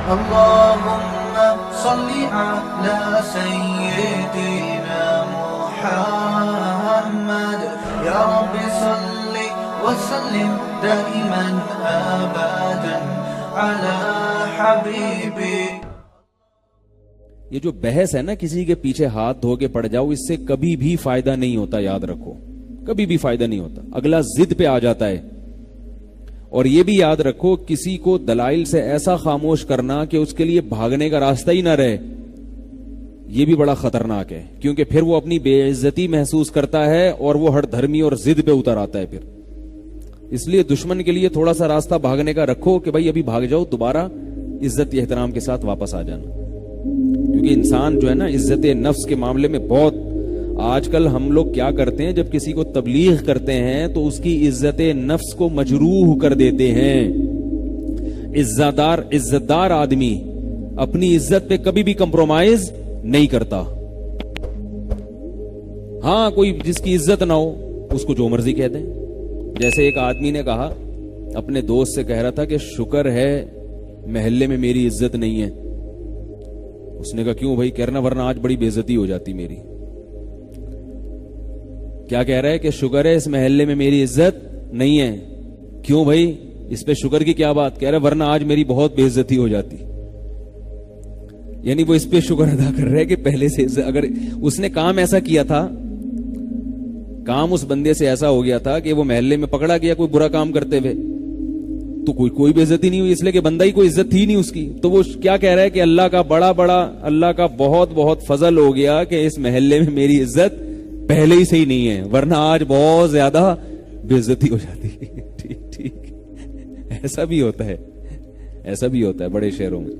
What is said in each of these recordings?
اللهم صل على سيدنا محمد يا رب صل وسلم دائما ابدا على حبيبي. یہ جو بحث ہے نا کسی کے پیچھے ہاتھ دھو کے پڑ جاؤ، اس سے کبھی بھی فائدہ نہیں ہوتا، یاد رکھو کبھی بھی فائدہ نہیں ہوتا. اگلا ضد پہ آ جاتا ہے. اور یہ بھی یاد رکھو کسی کو دلائل سے ایسا خاموش کرنا کہ اس کے لیے بھاگنے کا راستہ ہی نہ رہے، یہ بھی بڑا خطرناک ہے، کیونکہ پھر وہ اپنی بے عزتی محسوس کرتا ہے اور وہ ہٹ دھرمی اور ضد پہ اتر آتا ہے. پھر اس لیے دشمن کے لیے تھوڑا سا راستہ بھاگنے کا رکھو کہ بھائی ابھی بھاگ جاؤ، دوبارہ عزت احترام کے ساتھ واپس آ جانا. کیونکہ انسان جو ہے نا عزت نفس کے معاملے میں بہت، آج کل ہم لوگ کیا کرتے ہیں، جب کسی کو تبلیغ کرتے ہیں تو اس کی عزت نفس کو مجروح کر دیتے ہیں. عزت دار آدمی اپنی عزت پہ کبھی بھی کمپرومائز نہیں کرتا. ہاں کوئی جس کی عزت نہ ہو اس کو جو مرضی کہہ دیں. جیسے ایک آدمی نے کہا، اپنے دوست سے کہہ رہا تھا کہ شکر ہے محلے میں میری عزت نہیں ہے. اس نے کہا کیوں بھائی؟ کہنا ورنہ آج بڑی بے عزتی ہو جاتی میری. کیا کہہ رہا ہے کہ شکر ہے اس محلے میں میری عزت نہیں ہے. کیوں بھائی؟ اس پہ شکر کی کیا بات؟ کہہ رہا ہے ورنہ آج میری بہت بے عزتی ہو جاتی. یعنی وہ اس پہ شکر ادا کر رہا ہے کہ پہلے سے اگر اس نے کام ایسا کیا تھا، کام اس بندے سے ایسا ہو گیا تھا کہ وہ محلے میں پکڑا گیا کوئی برا کام کرتے ہوئے، تو کوئی بے عزتی نہیں ہوئی، اس لیے کہ بندہ ہی کوئی عزت تھی نہیں اس کی. تو وہ کیا کہہ رہا ہے کہ اللہ کا اللہ کا بہت فضل ہو گیا کہ اس محلے میں میری عزت پہلے ہی سے ہی نہیں ہے، ورنہ آج بہت زیادہ بے عزتی ہو جاتی. ٹھیک ایسا بھی ہوتا ہے بڑے شہروں میں.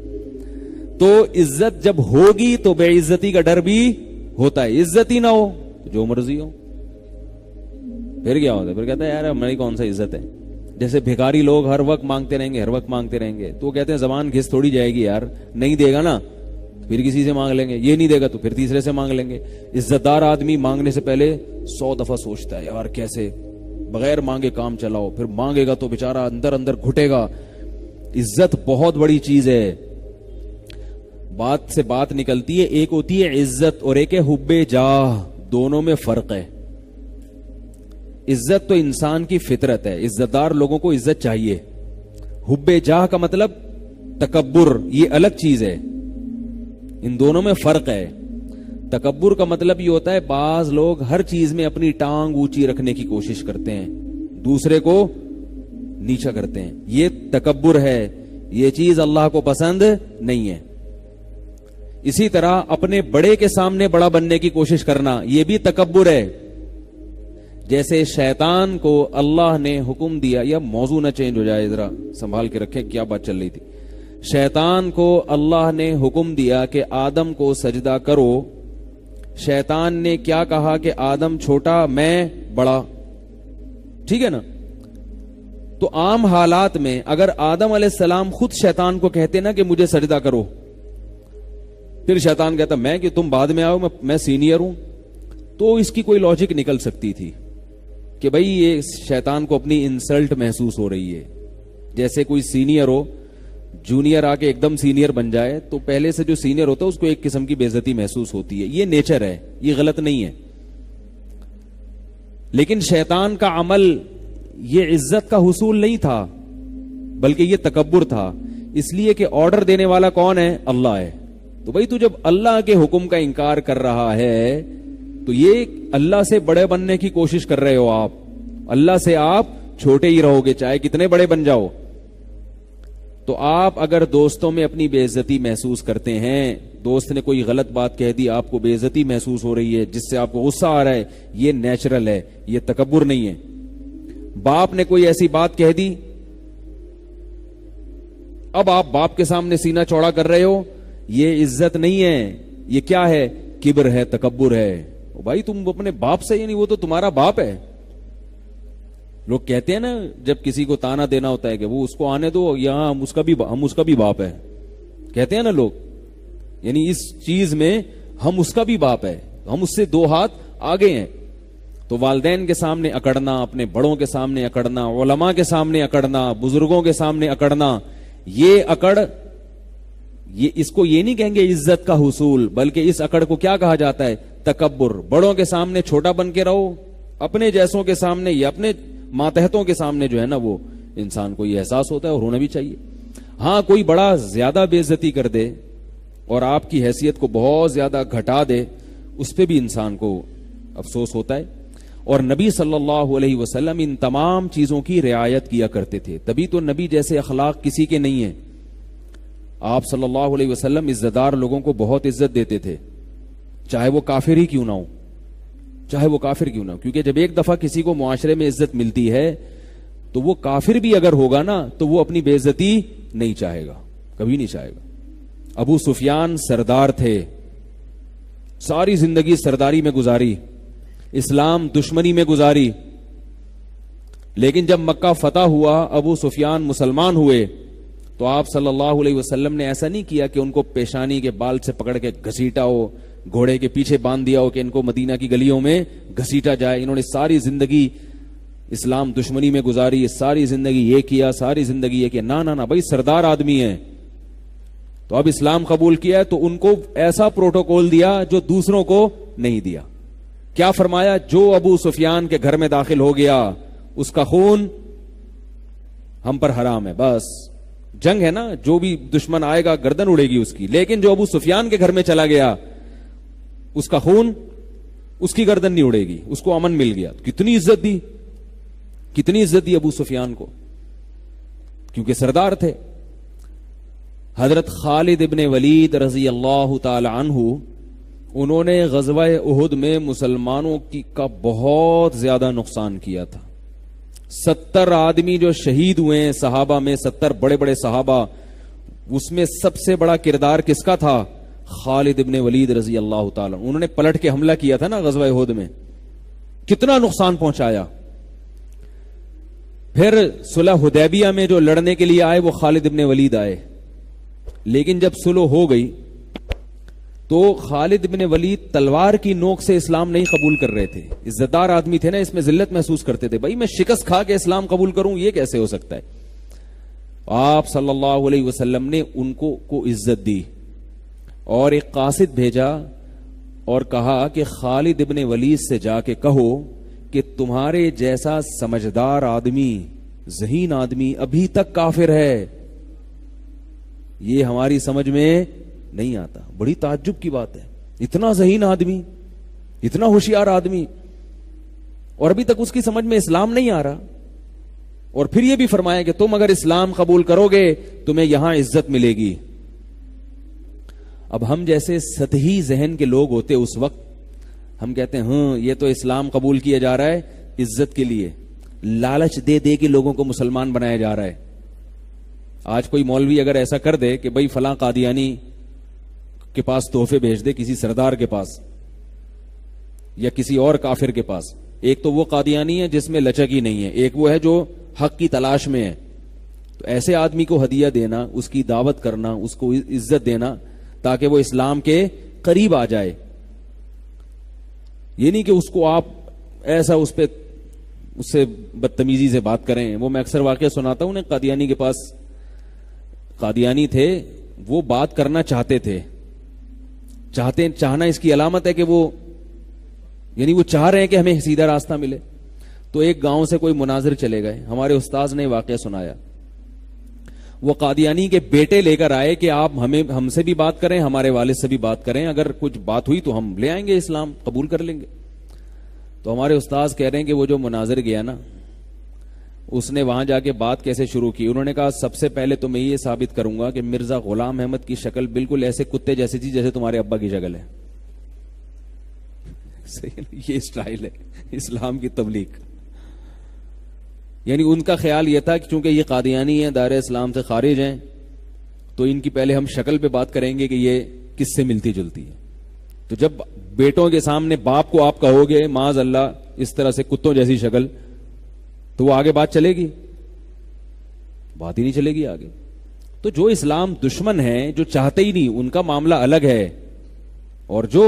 تو عزت جب ہوگی تو بے عزتی کا ڈر بھی ہوتا ہے. عزت ہی نہ ہو تو جو مرضی ہو، پھر کیا ہوتا ہے؟ پھر کہتا ہے یار ہماری کون سا عزت ہے. جیسے بھیکاری لوگ ہر وقت مانگتے رہیں گے تو کہتے ہیں زبان گھس تھوڑی جائے گی یار، نہیں دے گا نا پھر کسی سے مانگ لیں گے، یہ نہیں دے گا تو پھر تیسرے سے مانگ لیں گے. عزت دار آدمی مانگنے سے پہلے 100 دفعہ سوچتا ہے یار کیسے بغیر مانگے کام چلاؤ، پھر مانگے گا تو بیچارہ اندر گھٹے گا. عزت بہت بڑی چیز ہے. بات سے بات نکلتی ہے، ایک ہوتی ہے عزت اور ایک ہے حب جاہ. دونوں میں فرق ہے. عزت تو انسان کی فطرت ہے، عزت دار لوگوں کو عزت چاہیے. حب جاہ کا مطلب تکبر، یہ الگ چیز ہے. ان دونوں میں فرق ہے. تکبر کا مطلب یہ ہوتا ہے بعض لوگ ہر چیز میں اپنی ٹانگ اونچی رکھنے کی کوشش کرتے ہیں، دوسرے کو نیچا کرتے ہیں. یہ تکبر ہے، یہ چیز اللہ کو پسند نہیں ہے. اسی طرح اپنے بڑے کے سامنے بڑا بننے کی کوشش کرنا، یہ بھی تکبر ہے. جیسے شیطان کو اللہ نے حکم دیا، یا موضوع نہ چینج ہو جائے، ذرا سنبھال کے رکھیں کیا بات چل رہی تھی. شیطان کو اللہ نے حکم دیا کہ آدم کو سجدہ کرو. شیطان نے کیا کہا کہ آدم چھوٹا میں بڑا. ٹھیک ہے نا؟ تو عام حالات میں اگر آدم علیہ السلام خود شیطان کو کہتے نا کہ مجھے سجدہ کرو، پھر شیطان کہتا میں کہ تم بعد میں آؤ، میں سینئر ہوں، تو اس کی کوئی لاجک نکل سکتی تھی کہ بھئی یہ شیطان کو اپنی انسلٹ محسوس ہو رہی ہے. جیسے کوئی سینئر ہو، جونیئر آ کے ایک دم سینئر بن جائے تو پہلے سے جو سینئر ہوتا ہے اس کو ایک قسم کی بے عزتی محسوس ہوتی ہے. یہ نیچر ہے، یہ غلط نہیں ہے. لیکن شیطان کا عمل یہ عزت کا حصول نہیں تھا، بلکہ یہ تکبر تھا. اس لیے کہ آرڈر دینے والا کون ہے؟ اللہ ہے. تو بھئی تو جب اللہ کے حکم کا انکار کر رہا ہے تو یہ اللہ سے بڑے بننے کی کوشش کر رہے ہو آپ. اللہ سے آپ چھوٹے ہی رہو گے چاہے کتنے بڑے بن جاؤ. تو آپ اگر دوستوں میں اپنی بے عزتی محسوس کرتے ہیں، دوست نے کوئی غلط بات کہہ دی، آپ کو بے عزتی محسوس ہو رہی ہے جس سے آپ کو غصہ آ رہا ہے، یہ نیچرل ہے، یہ تکبر نہیں ہے. باپ نے کوئی ایسی بات کہہ دی، اب آپ باپ کے سامنے سینہ چوڑا کر رہے ہو، یہ عزت نہیں ہے، یہ کیا ہے؟ کبر ہے، تکبر ہے. بھائی تم اپنے باپ سے، یعنی وہ تو تمہارا باپ ہے. لوگ کہتے ہیں نا جب کسی کو تانا دینا ہوتا ہے کہ وہ اس کو آنے دو، یہاں ہم اس کا بھی باپ ہے، کہتے ہیں نا لوگ. یعنی اس چیز میں ہم اس کا بھی باپ ہے، ہم اس سے 2 ہاتھ آگے ہیں. تو والدین کے سامنے اکڑنا، اپنے بڑوں کے سامنے اکڑنا، علماء کے سامنے اکڑنا، بزرگوں کے سامنے اکڑنا، یہ اکڑ یہ اس کو یہ نہیں کہیں گے عزت کا حصول، بلکہ اس اکڑ کو کیا کہا جاتا ہے؟ تکبر. بڑوں کے سامنے چھوٹا بن کے رہو، اپنے جیسوں کے سامنے یا اپنے ماتحتوں کے سامنے جو ہے نا وہ انسان کو یہ احساس ہوتا ہے، اور ہونا بھی چاہیے. ہاں کوئی بڑا زیادہ بے عزتی کر دے اور آپ کی حیثیت کو بہت زیادہ گھٹا دے، اس پہ بھی انسان کو افسوس ہوتا ہے. اور نبی صلی اللہ علیہ وسلم ان تمام چیزوں کی رعایت کیا کرتے تھے، تبھی تو نبی جیسے اخلاق کسی کے نہیں ہیں. آپ صلی اللہ علیہ وسلم عزت دار لوگوں کو بہت عزت دیتے تھے، چاہے وہ کافر ہی کیوں نہ ہو، چاہے وہ کافر کیوں نہ ہو. کیونکہ جب ایک دفعہ کسی کو معاشرے میں عزت ملتی ہے تو وہ کافر بھی اگر ہوگا نا تو وہ اپنی بے عزتی نہیں چاہے گا، کبھی نہیں چاہے گا. ابو سفیان سردار تھے، ساری زندگی سرداری میں گزاری، اسلام دشمنی میں گزاری، لیکن جب مکہ فتح ہوا، ابو سفیان مسلمان ہوئے، تو آپ صلی اللہ علیہ وسلم نے ایسا نہیں کیا کہ ان کو پیشانی کے بال سے پکڑ کے گھسیٹا ہو، گھوڑے کے پیچھے باندھ دیا ہو کہ ان کو مدینہ کی گلیوں میں گھسیٹا جائے. انہوں نے ساری زندگی اسلام دشمنی میں گزاری، ساری زندگی یہ کیا، ساری زندگی یہ کیا. نہ بھائی سردار آدمی ہیں تو اب اسلام قبول کیا ہے تو ان کو ایسا پروٹوکول دیا جو دوسروں کو نہیں دیا. کیا فرمایا؟ جو ابو سفیان کے گھر میں داخل ہو گیا اس کا خون ہم پر حرام ہے. بس جنگ ہے نا، جو بھی دشمن آئے گا گردن اڑے گی اس کی، لیکن جو ابو سفیان کے گھر میں چلا گیا اس کا خون، اس کی گردن نہیں اڑے گی، اس کو امن مل گیا. کتنی عزت دی، کتنی عزت دی ابو سفیان کو، کیونکہ سردار تھے. حضرت خالد ابن ولید رضی اللہ تعالی عنہ، انہوں نے غزوہ احد میں مسلمانوں کا بہت زیادہ نقصان کیا تھا. 70 آدمی جو شہید ہوئے ہیں صحابہ میں، 70 بڑے بڑے صحابہ، اس میں سب سے بڑا کردار کس کا تھا؟ خالد ابن ولید رضی اللہ تعالی. انہوں نے پلٹ کے حملہ کیا تھا نا غزوہ احد میں، کتنا نقصان پہنچایا. پھر صلح حدیبیہ میں جو لڑنے کے لیے آئے وہ خالد ابن ولید آئے، لیکن جب صلح ہو گئی تو خالد بن ولید تلوار کی نوک سے اسلام نہیں قبول کر رہے تھے. عزتدار آدمی تھے نا، اس میں ذلت محسوس کرتے تھے، بھائی میں شکست کھا کے اسلام قبول کروں یہ کیسے ہو سکتا ہے. آپ صلی اللہ علیہ وسلم نے ان کو عزت دی اور ایک قاصد بھیجا اور کہا کہ خالد ابن ولید سے جا کے کہو کہ تمہارے جیسا سمجھدار آدمی، ذہین آدمی ابھی تک کافر ہے، یہ ہماری سمجھ میں نہیں آتا. بڑی تعجب کی بات ہے، اتنا ذہین آدمی، اتنا ہوشیار آدمی، اور ابھی تک اس کی سمجھ میں اسلام نہیں آ رہا. اور پھر یہ بھی فرمایا کہ تم اگر اسلام قبول کرو گے تمہیں یہاں عزت ملے گی. اب ہم جیسے سطحی ذہن کے لوگ ہوتے اس وقت، ہم کہتے ہیں ہاں یہ تو اسلام قبول کیا جا رہا ہے عزت کے لیے، لالچ دے دے کے لوگوں کو مسلمان بنایا جا رہا ہے. آج کوئی مولوی اگر ایسا کر دے کہ بھائی فلاں قادیانی کے پاس تحفے بھیج دے، کسی سردار کے پاس یا کسی اور کافر کے پاس، ایک تو وہ قادیانی ہے جس میں لچک ہی نہیں ہے، ایک وہ ہے جو حق کی تلاش میں ہے، تو ایسے آدمی کو ہدیہ دینا، اس کی دعوت کرنا، اس کو عزت دینا تاکہ وہ اسلام کے قریب آ جائے. یہ نہیں کہ اس کو آپ ایسا اس سے بدتمیزی سے بات کریں. وہ میں اکثر واقعہ سناتا ہوں، قادیانی کے پاس قادیانی تھے، وہ بات کرنا چاہتے تھے، چاہنا اس کی علامت ہے کہ وہ یعنی وہ چاہ رہے ہیں کہ ہمیں سیدھا راستہ ملے. تو ایک گاؤں سے کوئی مناظر چلے گئے، ہمارے استاذ نے واقعہ سنایا. وہ قادیانی کے بیٹے لے کر آئے کہ آپ ہم سے بھی بات کریں، ہمارے والد سے بھی بات کریں، اگر کچھ بات ہوئی تو ہم لے آئیں گے، اسلام قبول کر لیں گے. تو ہمارے استاذ کہہ رہے ہیں کہ وہ جو مناظر گیا نا، اس نے وہاں جا کے بات کیسے شروع کی. انہوں نے کہا سب سے پہلے تو میں یہ ثابت کروں گا کہ مرزا غلام احمد کی شکل بالکل ایسے کتے جیسی تھی جیسے تمہارے ابا کی شکل ہے. یہ اسٹائل ہے اسلام کی تبلیغ. یعنی ان کا خیال یہ تھا کہ چونکہ یہ قادیانی ہیں، دائرہ اسلام سے خارج ہیں، تو ان کی پہلے ہم شکل پہ بات کریں گے کہ یہ کس سے ملتی جلتی ہے. تو جب بیٹوں کے سامنے باپ کو آپ کہو گے معاذ اللہ اس طرح سے کتوں جیسی شکل، تو وہ آگے بات چلے گی؟ بات ہی نہیں چلے گی آگے. تو جو اسلام دشمن ہیں، جو چاہتے ہی نہیں، ان کا معاملہ الگ ہے، اور جو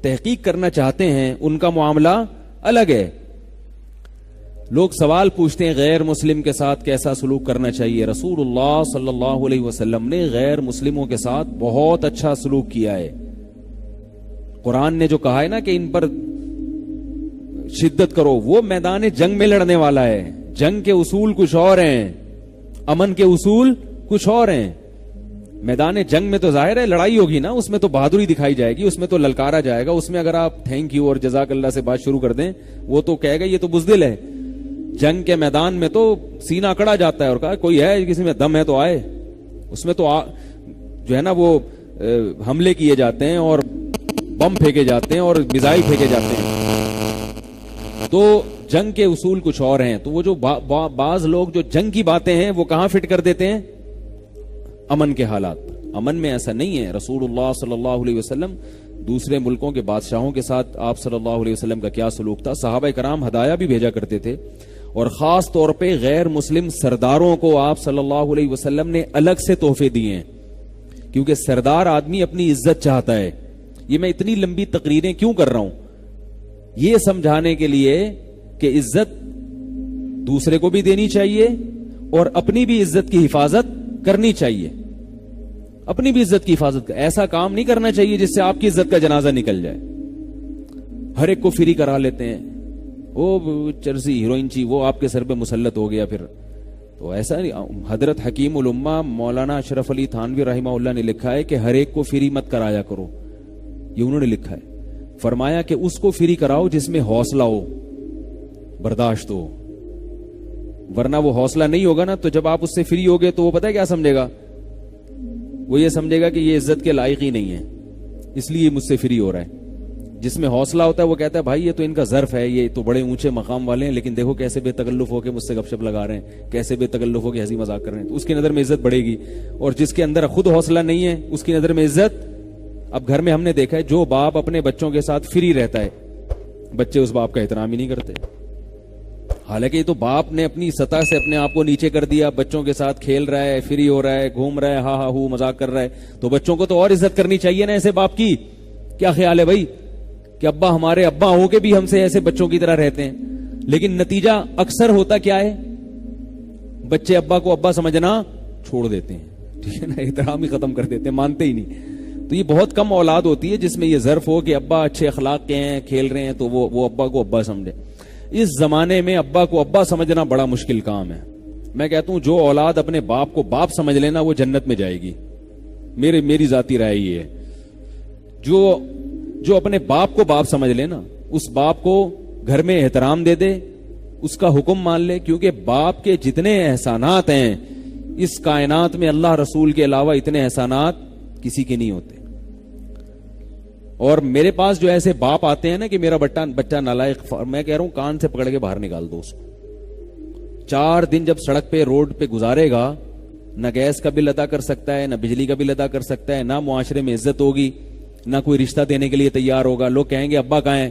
تحقیق کرنا چاہتے ہیں ان کا معاملہ الگ ہے. لوگ سوال پوچھتے ہیں غیر مسلم کے ساتھ کیسا سلوک کرنا چاہیے. رسول اللہ صلی اللہ علیہ وسلم نے غیر مسلموں کے ساتھ بہت اچھا سلوک کیا ہے. قرآن نے جو کہا ہے نا کہ ان پر شدت کرو، وہ میدان جنگ میں لڑنے والا ہے. جنگ کے اصول کچھ اور ہیں، امن کے اصول کچھ اور ہیں. میدان جنگ میں تو ظاہر ہے لڑائی ہوگی نا، اس میں تو بہادری دکھائی جائے گی، اس میں تو للکارا جائے گا. اس میں اگر آپ تھینک یو اور جزاک اللہ سے بات شروع کر دیں وہ تو کہے گا یہ تو بزدل ہے. جنگ کے میدان میں تو سینہ اکڑا جاتا ہے اور کہا کوئی ہے کسی میں دم ہے تو آئے. اس میں تو جو ہے نا وہ حملے کیے جاتے ہیں اور بم پھینکے جاتے ہیں اور میزائل پھینکے جاتے ہیں. تو جنگ کے اصول کچھ اور ہیں. تو وہ جو بعض لوگ جو جنگ کی باتیں ہیں وہ کہاں فٹ کر دیتے ہیں؟ امن کے حالات. امن میں ایسا نہیں ہے. رسول اللہ صلی اللہ علیہ وسلم دوسرے ملکوں کے بادشاہوں کے ساتھ آپ صلی اللہ علیہ وسلم کا کیا سلوک تھا. صحابہ کرام ہدایہ بھی بھیجا کرتے تھے اور خاص طور پہ غیر مسلم سرداروں کو آپ صلی اللہ علیہ وسلم نے الگ سے تحفے دیے ہیں، کیونکہ سردار آدمی اپنی عزت چاہتا ہے. یہ میں اتنی لمبی تقریریں کیوں کر رہا ہوں؟ یہ سمجھانے کے لیے کہ عزت دوسرے کو بھی دینی چاہیے اور اپنی بھی عزت کی حفاظت کرنی چاہیے. اپنی بھی عزت کی حفاظت ایسا کام نہیں کرنا چاہیے جس سے آپ کی عزت کا جنازہ نکل جائے. ہر ایک کو فری کرا لیتے ہیں، وہ چرسی ہیروئن چی وہ آپ کے سر پہ مسلط ہو گیا. پھر تو ایسا نہیں. حضرت حکیم الامہ مولانا اشرف علی تھانوی رحمہ اللہ نے لکھا ہے کہ ہر ایک کو فری مت کرایا کرو. یہ انہوں نے لکھا ہے. فرمایا کہ اس کو فری کراؤ جس میں حوصلہ ہو، برداشت ہو. ورنہ وہ حوصلہ نہیں ہوگا نا تو جب آپ اس سے فری ہوگے تو وہ پتہ ہے کیا سمجھے گا؟ وہ یہ سمجھے گا کہ یہ عزت کے لائق ہی نہیں ہے، اس لیے مجھ سے فری ہو رہا ہے. جس میں حوصلہ ہوتا ہے وہ کہتا ہے بھائی یہ تو ان کا ظرف ہے، یہ تو بڑے اونچے مقام والے ہیں، لیکن دیکھو کیسے بے تکلف ہو کے مجھ سے گپ شپ لگا رہے ہیں، کیسے بے تکلف ہو کے ہنسی مذاق کر رہے ہیں. تو اس کی نظر میں عزت بڑھے گی. اور جس کے اندر خود حوصلہ نہیں ہے اس کی نظر میں عزت. اب گھر میں ہم نے دیکھا ہے جو باپ اپنے بچوں کے ساتھ فری رہتا ہے بچے اس باپ کا احترام ہی نہیں کرتے. حالانکہ یہ تو باپ نے اپنی سطح سے اپنے آپ کو نیچے کر دیا، بچوں کے ساتھ کھیل رہا ہے، فری ہو رہا ہے، گھوم رہا ہے، ہا ہا ہو مذاق کر رہا ہے. تو بچوں کو تو اور عزت کرنی چاہیے نا ایسے باپ کی. کیا خیال ہے بھائی کہ ابا ہمارے ابا ہو کے بھی ہم سے ایسے بچوں کی طرح رہتے ہیں؟ لیکن نتیجہ اکثر ہوتا کیا ہے؟ بچے ابا کو ابا سمجھنا چھوڑ دیتے ہیں، ٹھیک ہے نا، احترام ہی ختم کر دیتے ہیں، مانتے ہی نہیں. تو یہ بہت کم اولاد ہوتی ہے جس میں یہ ظرف ہو کہ ابا اچھے اخلاق کے ہیں، کھیل رہے ہیں، تو وہ ابا کو ابا سمجھے. اس زمانے میں ابا کو ابا سمجھنا بڑا مشکل کام ہے. میں کہتا ہوں جو اولاد اپنے باپ کو باپ سمجھ لینا وہ جنت میں جائے گی. میری ذاتی رائے یہ ہے. جو اپنے باپ کو باپ سمجھ لے نا، اس باپ کو گھر میں احترام دے دے، اس کا حکم مان لے، کیونکہ باپ کے جتنے احسانات ہیں اس کائنات میں اللہ رسول کے علاوہ اتنے احسانات کسی کے نہیں ہوتے. اور میرے پاس جو ایسے باپ آتے ہیں نا کہ میرا بچہ نالائق، میں کہہ رہا ہوں کان سے پکڑ کے باہر نکال دو اس کو. 4 دن جب سڑک پہ روڈ پہ گزارے گا، نہ گیس کا بل ادا کر سکتا ہے، نہ بجلی کا بل ادا کر سکتا ہے، نہ معاشرے میں عزت ہوگی، نہ کوئی رشتہ دینے کے لیے تیار ہوگا. لوگ کہیں گے ابا کہاں ہیں؟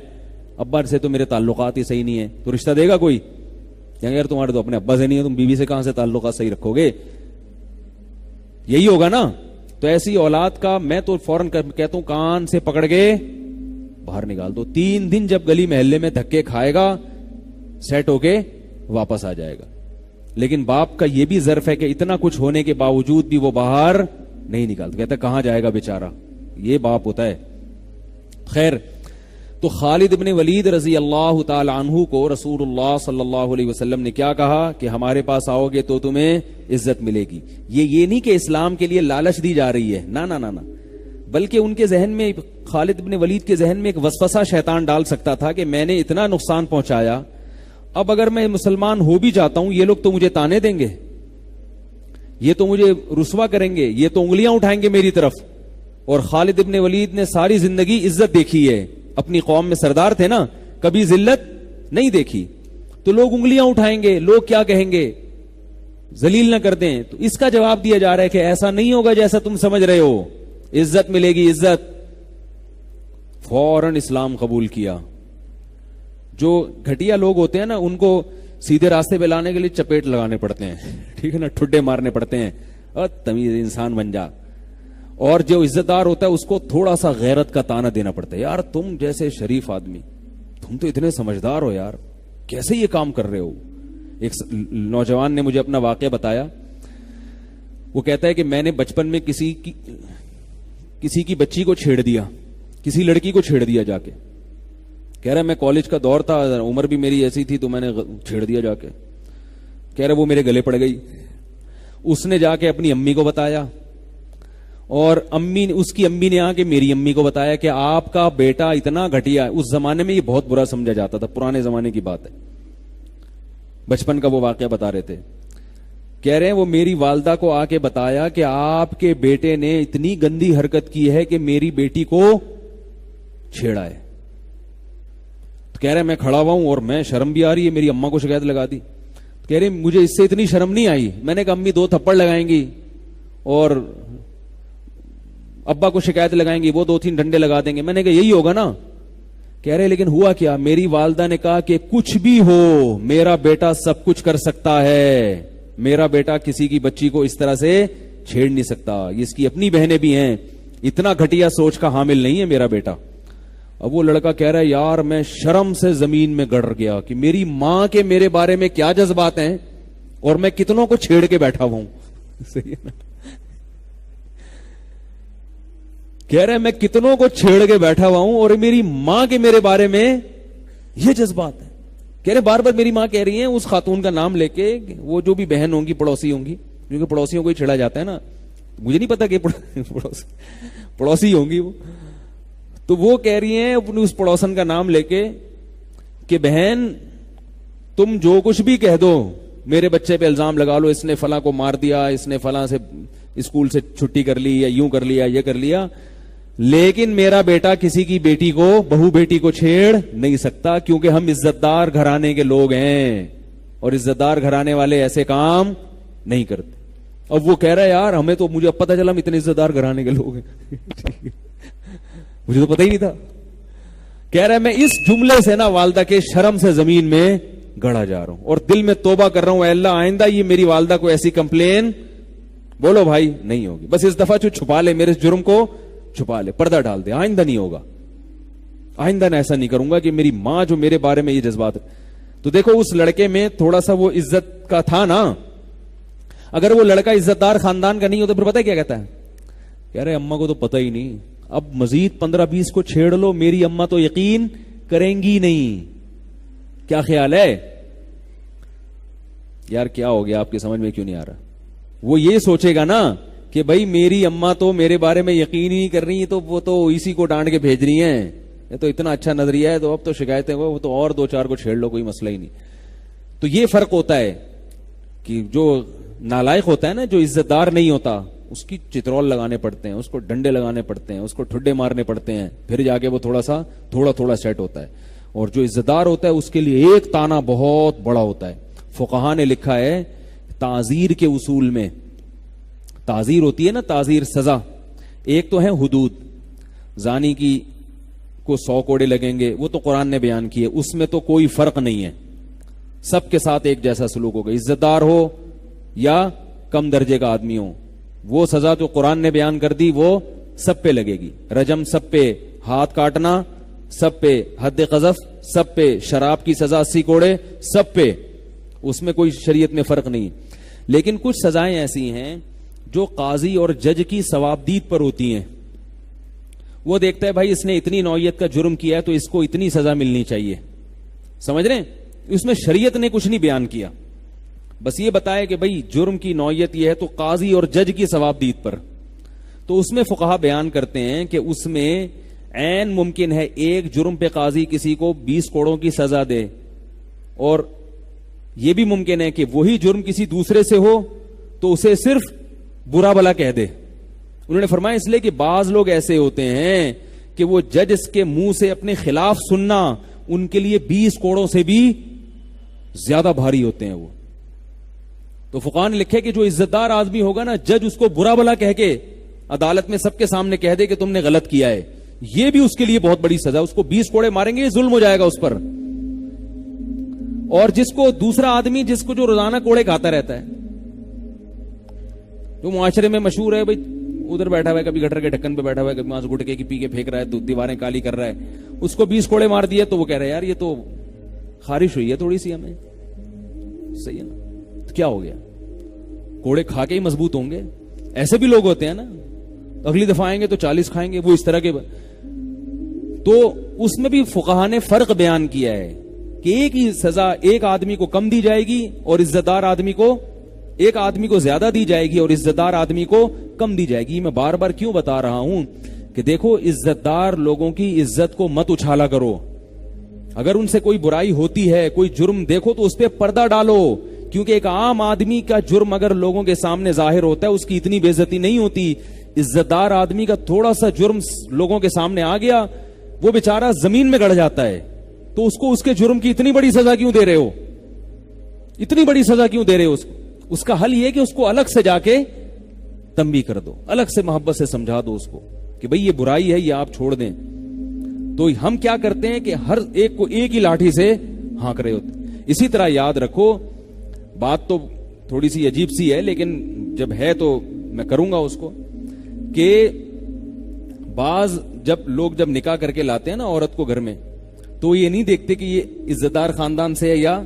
ابا سے تو میرے تعلقات ہی صحیح نہیں ہیں. تو رشتہ دے گا کوئی؟ کہیں گے یار تمہارے تو اپنے ابا سے نہیں ہے، تم بیوی سے کہاں سے تعلقات صحیح رکھو گے؟ یہی ہوگا نا. تو ایسی اولاد کا میں تو فوراً کہتا ہوں کان سے پکڑ کے باہر نکال دو. 3 دن جب گلی محلے میں دھکے کھائے گا سیٹ ہو کے واپس آ جائے گا. لیکن باپ کا یہ بھی ظرف ہے کہ اتنا کچھ ہونے کے باوجود بھی وہ باہر نہیں نکالتا، کہتا کہاں جائے گا بیچارہ. یہ باپ ہوتا ہے. خیر، تو خالد ابن ولید رضی اللہ تعالی عنہ کو رسول اللہ صلی اللہ علیہ وسلم نے کیا کہا کہ ہمارے پاس آؤ گے تو تمہیں عزت ملے گی. یہ نہیں کہ اسلام کے لیے لالچ دی جا رہی ہے، نہ، بلکہ ان کے ذہن میں، خالد ابن ولید کے ذہن میں ایک وسوسہ شیطان ڈال سکتا تھا کہ میں نے اتنا نقصان پہنچایا، اب اگر میں مسلمان ہو بھی جاتا ہوں یہ لوگ تو مجھے تانے دیں گے، یہ تو مجھے رسوا کریں گے، یہ تو انگلیاں اٹھائیں گے میری طرف. اور خالد ابن ولید نے ساری زندگی عزت دیکھی ہے، اپنی قوم میں سردار تھے نا، کبھی ذلت نہیں دیکھی. تو لوگ انگلیاں اٹھائیں گے، لوگ کیا کہیں گے، ذلیل نہ کر دیں. تو اس کا جواب دیا جا رہا ہے کہ ایسا نہیں ہوگا جیسا تم سمجھ رہے ہو، عزت ملے گی، عزت. فوراً اسلام قبول کیا. جو گھٹیا لوگ ہوتے ہیں نا ان کو سیدھے راستے پہ لانے کے لیے چپیٹ لگانے پڑتے ہیں، ٹھیک ہے نا، ٹھڈے مارنے پڑتے ہیں، اور تمیز انسان بن جا. اور جو عزت دار ہوتا ہے اس کو تھوڑا سا غیرت کا تانا دینا پڑتا ہے، یار تم جیسے شریف آدمی، تم تو اتنے سمجھدار ہو یار، کیسے یہ کام کر رہے ہو؟ ایک نوجوان نے مجھے اپنا واقعہ بتایا. وہ کہتا ہے کہ میں نے بچپن میں کسی کی بچی کو چھیڑ دیا, کسی لڑکی کو چھیڑ دیا جا کے. کہہ رہا میں کالج کا دور تھا, عمر بھی میری ایسی تھی, تو میں نے چھیڑ دیا جا کے. کہہ رہا وہ میرے گلے پڑ گئی. اس نے جا کے اپنی امی کو بتایا, اور اس کی امی نے آ کے میری امی کو بتایا کہ آپ کا بیٹا اتنا گھٹیا ہے. اس زمانے میں یہ بہت برا سمجھا جاتا تھا, پرانے زمانے کی بات ہے, بچپن کا وہ واقعہ بتا رہے تھے. کہہ رہے ہیں وہ میری والدہ کو آ کے بتایا کہ آپ کے بیٹے نے اتنی گندی حرکت کی ہے کہ میری بیٹی کو چھیڑا ہے. تو کہہ رہے میں کھڑا ہوا ہوں اور میں شرم بھی آ رہی ہے, میری اماں کو شکایت لگا دی. کہہ رہے مجھے اس سے اتنی شرم نہیں آئی. میں نے کہا امی 2 تھپڑ لگائیں گی اور ابا کو شکایت لگائیں گی, وہ 2-3 ڈنڈے لگا دیں گے. میں نے کہا یہی ہوگا نا. کہہ رہے لیکن ہوا کیا, میری والدہ نے کہا کہ کچھ بھی ہو میرا بیٹا سب کچھ کر سکتا ہے, میرا بیٹا کسی کی بچی کو اس طرح سے چھیڑ نہیں سکتا, اس کی اپنی بہنیں بھی ہیں, اتنا گھٹیا سوچ کا حامل نہیں ہے میرا بیٹا. اب وہ لڑکا کہہ رہا ہے یار میں شرم سے زمین میں گڑ گیا کہ میری ماں کے میرے بارے میں کیا جذبات ہیں اور میں کتنوں کو چھیڑ کے بیٹھا ہوں. صحیح ہے نا. کہہ رہے میں کتنوں کو چھیڑ کے بیٹھا ہوا ہوں اور میری ماں کے میرے بارے میں یہ جذبات ہیں. کہہ رہے بار بار میری ماں کہہ رہی ہیں اس خاتون کا نام لے کے, وہ جو بھی بہن ہوں گی پڑوسی ہوں گی, کیونکہ پڑوسیوں کو ہی چھیڑا جاتا ہے نا, مجھے نہیں پتا کہ پڑوسی ہوں گی وہ, تو وہ کہہ رہی ہیں اپنی اس پڑوسن کا نام لے کے کہ بہن تم جو کچھ بھی کہہ دو, میرے بچے پہ الزام لگا لو, اس نے فلاں کو مار دیا, اس نے فلاں سے اسکول سے چھٹی کر لی, یا یوں کر لیا, یہ کر لیا, لیکن میرا بیٹا کسی کی بیٹی کو, بہو بیٹی کو چھیڑ نہیں سکتا, کیونکہ ہم عزت دار گھرانے کے لوگ ہیں اور عزت دار گھرانے والے ایسے کام نہیں کرتے. اب وہ کہہ رہا ہے یار ہمیں تو, مجھے اب پتا چلا ہم اتنے عزت دار گھرانے کے لوگ ہیں مجھے تو پتہ ہی نہیں تھا. کہہ رہا ہے میں اس جملے سے نا والدہ کے شرم سے زمین میں گڑا جا رہا ہوں اور دل میں توبہ کر رہا ہوں, اے اللہ آئندہ یہ میری والدہ کو ایسی کمپلین بولو بھائی نہیں ہوگی, بس اس دفعہ چھپا لے, میرے جرم کو چھپا لے, پردہ ڈال دے, آئندہ نہیں ہوگا, آئندہ میں ایسا نہیں کروں گا کہ میری ماں جو میرے بارے میں یہ جذبات ہے. تو دیکھو اس لڑکے میں تھوڑا سا وہ عزت کا تھا نا. اگر وہ لڑکا عزت دار خاندان کا نہیں ہو تو پھر پتہ کیا کہتا ہے, کہہ رہے اماں کو تو پتہ ہی نہیں, اب مزید 15-20 کو چھیڑ لو, میری اماں تو یقین کریں گی نہیں. کیا خیال ہے یار, کیا ہو گیا آپ کے سمجھ میں کیوں نہیں آ رہا؟ وہ یہ سوچے گا نا کہ بھائی میری اماں تو میرے بارے میں یقین ہی نہیں کر رہی, تو وہ تو اسی کو ڈانٹ کے بھیج رہی ہیں, یہ تو اتنا اچھا نظریہ ہے, تو اب تو شکایتیں وہ تو اور 2-4 کو چھیڑ لو, کوئی مسئلہ ہی نہیں. تو یہ فرق ہوتا ہے کہ جو نالائق ہوتا ہے نا, جو عزت دار نہیں ہوتا, اس کی چترول لگانے پڑتے ہیں, اس کو ڈنڈے لگانے پڑتے ہیں, اس کو ٹھڈے مارنے پڑتے ہیں, پھر جا کے وہ تھوڑا سیٹ ہوتا ہے. اور جو عزت دار ہوتا ہے اس کے لیے ایک تانا بہت بڑا ہوتا ہے. فقہا نے لکھا ہے تعزیر کے اصول میں, تعزیر ہوتی ہے نا, تعزیر سزا, ایک تو ہے حدود, زانی کی کو 100 کوڑے لگیں گے, وہ تو قرآن نے بیان کی ہے, اس میں تو کوئی فرق نہیں ہے, سب کے ساتھ ایک جیسا سلوک ہوگا, عزت دار ہو یا کم درجے کا آدمی ہو, وہ سزا جو قرآن نے بیان کر دی وہ سب پہ لگے گی. رجم سب پہ, ہاتھ کاٹنا سب پہ, حد قذف سب پہ, شراب کی سزا 80 کوڑے سب پہ, اس میں کوئی شریعت میں فرق نہیں. لیکن کچھ سزائیں ایسی ہیں جو قاضی اور جج کی ثوابدید پر ہوتی ہیں. وہ دیکھتا ہے بھائی اس نے اتنی نوعیت کا جرم کیا ہے تو اس کو اتنی سزا ملنی چاہیے, سمجھ رہے ہیں؟ اس میں شریعت نے کچھ نہیں بیان کیا, بس یہ بتایا کہ بھائی جرم کی نوعیت یہ ہے تو قاضی اور جج کی ثوابدید پر. تو اس میں فقہا بیان کرتے ہیں کہ اس میں عین ممکن ہے ایک جرم پہ قاضی کسی کو 20 کوڑوں کی سزا دے, اور یہ بھی ممکن ہے کہ وہی جرم کسی دوسرے سے ہو تو اسے صرف برا بھلا کہہ دے. انہوں نے فرمایا اس لیے کہ بعض لوگ ایسے ہوتے ہیں کہ وہ جج کے منہ سے اپنے خلاف سننا ان کے لیے 20 کوڑوں سے بھی زیادہ بھاری ہوتے ہیں. وہ تو فقہا نے لکھے کہ جو عزت دار آدمی ہوگا نا, جج اس کو برا بھلا کہہ کے عدالت میں سب کے سامنے کہہ دے کہ تم نے غلط کیا ہے, یہ بھی اس کے لیے بہت بڑی سزا. اس کو 20 کوڑے ماریں گے, یہ ظلم ہو جائے گا اس پر. اور جس کو دوسرا آدمی, جس کو جو روزانہ کوڑے کھاتا رہتا ہے, جو معاشرے میں مشہور ہے بھائی ادھر بیٹھا ہوا ہے, کبھی گٹر کے ڈھکن پہ بیٹھا ہوا ہے, کبھی وہاں سے گٹکے کی پی کے پھینک رہا ہے, دیواریں کالی کر رہا ہے, اس کو 20 کوڑے مار دیے تو وہ کہہ رہا ہے یار یہ تو خارش ہوئی ہے تھوڑی سی ہمیں, صحیح ہے نا, تو کیا ہو گیا, کوڑے کھا کے ہی مضبوط ہوں گے. ایسے بھی لوگ ہوتے ہیں نا, اگلی دفعہ آئیں گے تو 40 کھائیں گے, وہ اس طرح کے. تو اس میں بھی فقہا نے فرق بیان کیا ہے کہ ایک ہی سزا ایک آدمی کو کم دی جائے گی اور عزت دار آدمی کو, ایک آدمی کو زیادہ دی جائے گی اور عزت دار آدمی کو کم دی جائے گی. میں بار بار کیوں بتا رہا ہوں کہ دیکھو, عزت دار لوگوں کی عزت کو مت اچھالا کرو. اگر ان سے کوئی برائی ہوتی ہے, کوئی جرم دیکھو تو اس پہ پردہ ڈالو, کیونکہ ایک عام آدمی کا جرم اگر لوگوں کے سامنے ظاہر ہوتا ہے اس کی اتنی بے عزتی نہیں ہوتی. عزت دار آدمی کا تھوڑا سا جرم لوگوں کے سامنے آ گیا, وہ بیچارہ زمین میں گڑ جاتا ہے. تو اس کو اس کے جرم کی اتنی بڑی سزا کیوں دے رہے ہو, اتنی بڑی سزا کیوں دے رہے ہو؟ اس کا حل یہ کہ اس کو الگ سے جا کے تنبیہ کر دو, الگ سے محبت سے سمجھا دو اس کو کہ بھئی یہ برائی ہے, یہ آپ چھوڑ دیں. تو ہم کیا کرتے ہیں کہ ہر ایک کو ایک ہی لاٹھی سے ہانک رہے ہوتے. اسی طرح یاد رکھو, بات تو تھوڑی سی عجیب سی ہے لیکن جب ہے تو میں کروں گا اس کو, کہ بعض جب لوگ جب نکاح کر کے لاتے ہیں نا عورت کو گھر میں, تو یہ نہیں دیکھتے کہ یہ عزت دار خاندان سے ہے, یا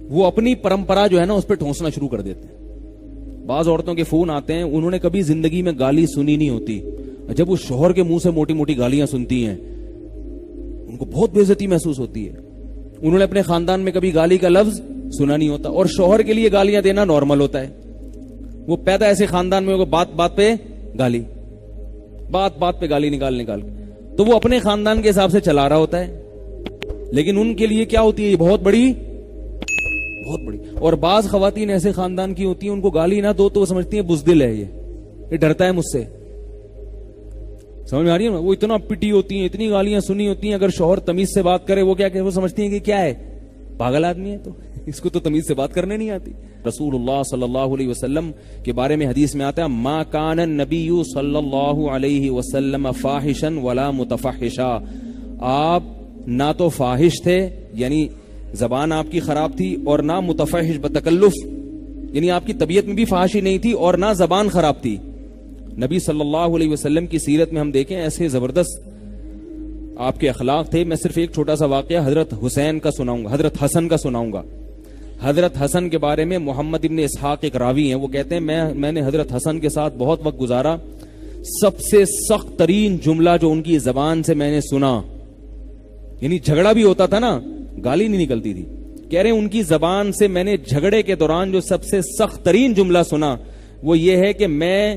وہ اپنی پرمپرا جو ہے نا اس پہ ٹھونسنا شروع کر دیتے ہیں. بعض عورتوں کے فون آتے ہیں, انہوں نے کبھی زندگی میں گالی سنی نہیں ہوتی, جب وہ شوہر کے منہ سے موٹی موٹی گالیاں سنتی ہیں ان کو بہت بے عزتی محسوس ہوتی ہے. انہوں نے اپنے خاندان میں کبھی گالی کا لفظ سنا نہیں ہوتا, اور شوہر کے لیے گالیاں دینا نارمل ہوتا ہے. وہ پیدا ایسے خاندان میں بات بات پہ گالی, بات بات پہ گالی نکال تو وہ اپنے خاندان کے حساب سے چلا رہا ہوتا ہے, لیکن ان کے لیے کیا ہوتی ہے, یہ بہت بڑی. اور بعض خواتین ایسے خاندان کی ہوتی ہیں, ان کو گالی نہ دو تو وہ سمجھتی ہیں بزدل ہے, یہ ڈرتا ہے مجھ سے. سمجھ میں آ رہی ہے نا, وہ اتنا پٹی ہوتی ہیں, اتنی گالیاں سنی ہوتی ہیں, اگر شوہر تمیز سے بات کرے وہ کیا کہ وہ سمجھتی ہیں کہ کیا ہے, پاگل آدمی ہے, تو اس کو تو تمیز سے بات کرنے نہیں آتی. رسول اللہ صلی اللہ علیہ وسلم کے بارے میں حدیث میں آتا ہے, ما کان النبی صلی اللہ علیہ وسلم فاحشا ولا متفحشا. آپ نہ تو فاحش تھے, یعنی زبان آپ کی خراب تھی, اور نہ متفحش بتکلف, یعنی آپ کی طبیعت میں بھی فحاشی نہیں تھی, اور نہ زبان خراب تھی. نبی صلی اللہ علیہ وسلم کی سیرت میں ہم دیکھیں ایسے زبردست آپ کے اخلاق تھے. میں صرف ایک چھوٹا سا واقعہ حضرت حسین کا سناؤں گا, حضرت حسن کا سناؤں گا. حضرت حسن کے بارے میں محمد ابن اسحاق ایک راوی ہیں, وہ کہتے ہیں میں نے حضرت حسن کے ساتھ بہت وقت گزارا, سب سے سخت ترین جملہ جو ان کی زبان سے میں نے سنا, یعنی جھگڑا بھی ہوتا تھا نا, گالی نہیں نکلتی تھی, کہہ رہے ہیں ان کی زبان سے میں نے جھگڑے کے دوران جو سب سے سخت ترین جملہ سنا وہ یہ ہے کہ میں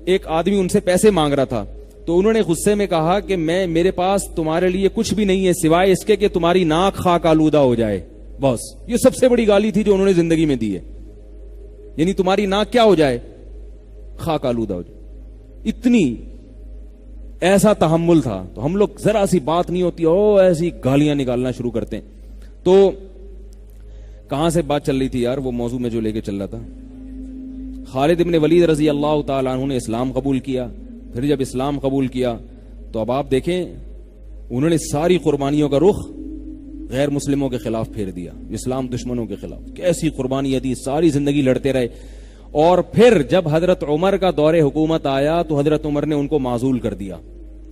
ایک آدمی ان سے پیسے مانگ رہا تھا, تو انہوں نے غصے میں کہا کہ میرے پاس تمہارے لیے کچھ بھی نہیں ہے سوائے اس کے کہ تمہاری ناک خاک آلودہ ہو جائے, بس. یہ سب سے بڑی گالی تھی جو انہوں نے زندگی میں دی ہے, یعنی تمہاری ناک کیا ہو جائے, خاک آلودہ ہو جائے. اتنی ایسا تحمل تھا. تو ہم لوگ ذرا سی بات نہیں ہوتی ایسی گالیاں نکالنا شروع کرتے ہیں. تو کہاں سے بات چل رہی تھی یار, وہ موضوع میں جو لے کے چل رہا تھا, خالد ابن ولید رضی اللہ تعالیٰ عنہ نے اسلام قبول کیا. پھر جب اسلام قبول کیا تو اب آپ دیکھیں انہوں نے ساری قربانیوں کا رخ غیر مسلموں کے خلاف پھیر دیا, اسلام دشمنوں کے خلاف. کیسی قربانیاں دی, ساری زندگی لڑتے رہے. اور پھر جب حضرت عمر کا دور حکومت آیا تو حضرت عمر نے ان کو معزول کر دیا.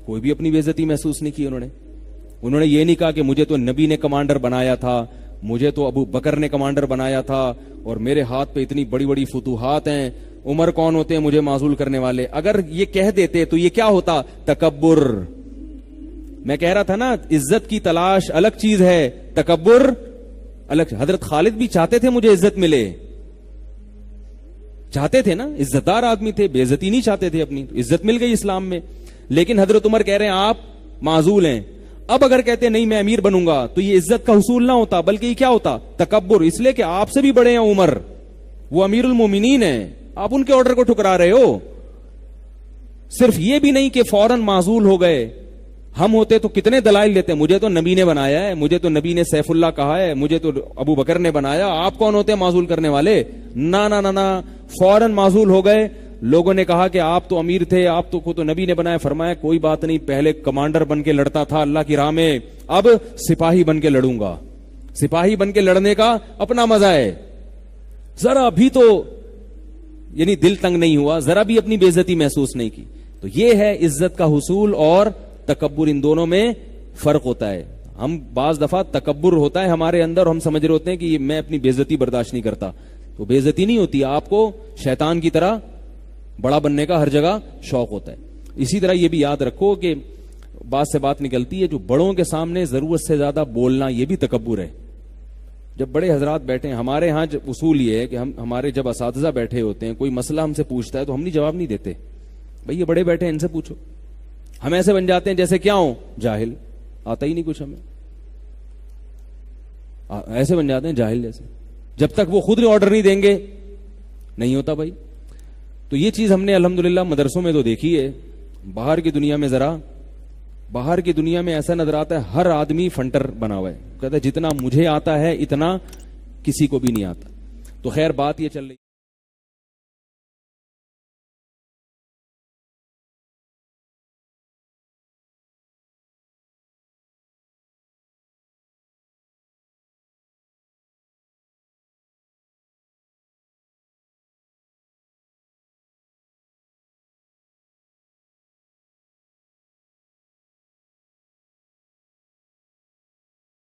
کوئی بھی اپنی بے عزتی محسوس نہیں کی انہوں نے یہ نہیں کہا کہ مجھے تو نبی نے کمانڈر بنایا تھا, مجھے تو ابو بکر نے کمانڈر بنایا تھا, اور میرے ہاتھ پہ اتنی بڑی بڑی فتوحات ہیں, عمر کون ہوتے ہیں مجھے معزول کرنے والے. اگر یہ کہہ دیتے تو یہ کیا ہوتا, تکبر. میں کہہ رہا تھا نا, عزت کی تلاش الگ چیز ہے, تکبر الگ. حضرت خالد بھی چاہتے تھے مجھے عزت ملے, چاہتے تھے نا, عزت دار آدمی تھے, بے عزتی نہیں چاہتے تھے اپنی, عزت مل گئی اسلام میں. لیکن حضرت عمر کہہ رہے ہیں آپ معزول ہیں. اب اگر کہتے نہیں میں امیر بنوں گا تو یہ عزت کا حصول نہ ہوتا, بلکہ یہ کیا ہوتا, تکبر. اس لیے کہ آپ سے بھی بڑے ہیں عمر, وہ امیر المومنین ہیں, آپ ان کے آرڈر کو ٹھکرا رہے ہو. صرف یہ بھی نہیں کہ فوراً معزول ہو گئے, ہم ہوتے تو کتنے دلائل دیتے, مجھے تو نبی نے بنایا ہے, مجھے تو نبی نے سیف اللہ کہا ہے, مجھے تو ابو بکر نے بنایا, آپ کون ہوتے ہیں معزول کرنے والے. نہ فوراً معزول ہو گئے. لوگوں نے کہا کہ آپ تو امیر تھے, آپ تو کو تو نبی نے بنایا. فرمایا کوئی بات نہیں, پہلے کمانڈر بن کے لڑتا تھا اللہ کی راہ میں, اب سپاہی بن کے لڑوں گا. سپاہی بن کے لڑنے کا اپنا مزہ ہے. ذرا بھی تو یعنی دل تنگ نہیں ہوا, ذرا بھی اپنی بے عزتی محسوس نہیں کی. تو یہ ہے عزت کا حصول اور تکبر, ان دونوں میں فرق ہوتا ہے. ہم بعض دفعہ تکبر ہوتا ہے ہمارے اندر، ہم سمجھ رہے ہوتے ہیں کہ میں اپنی بے عزتی برداشت نہیں کرتا. تو بے عزتی نہیں ہوتی، آپ کو شیطان کی طرح بڑا بننے کا ہر جگہ شوق ہوتا ہے. اسی طرح یہ بھی یاد رکھو کہ بات سے بات نکلتی ہے، جو بڑوں کے سامنے ضرورت سے زیادہ بولنا یہ بھی تکبر ہے. جب بڑے حضرات بیٹھے ہیں، ہمارے ہاں اصول یہ ہے کہ ہمارے جب اساتذہ بیٹھے ہوتے ہیں، کوئی مسئلہ ہم سے پوچھتا ہے تو ہم نہیں جواب نہیں دیتے. بھئی یہ بڑے بیٹھے ہیں، ان سے پوچھو. ہم ایسے بن جاتے ہیں جیسے کیا ہوں، جاہل، آتا ہی نہیں کچھ ہمیں، ایسے بن جاتے ہیں جاہل جیسے. جب تک وہ خود آرڈر نہیں دیں گے نہیں ہوتا بھائی. تو یہ چیز ہم نے الحمدللہ مدرسوں میں تو دیکھی ہے. باہر کی دنیا میں ایسا نظر آتا ہے ہر آدمی فنٹر بنا ہوا ہے، کہتا ہے جتنا مجھے آتا ہے اتنا کسی کو بھی نہیں آتا. تو خیر بات یہ چل رہی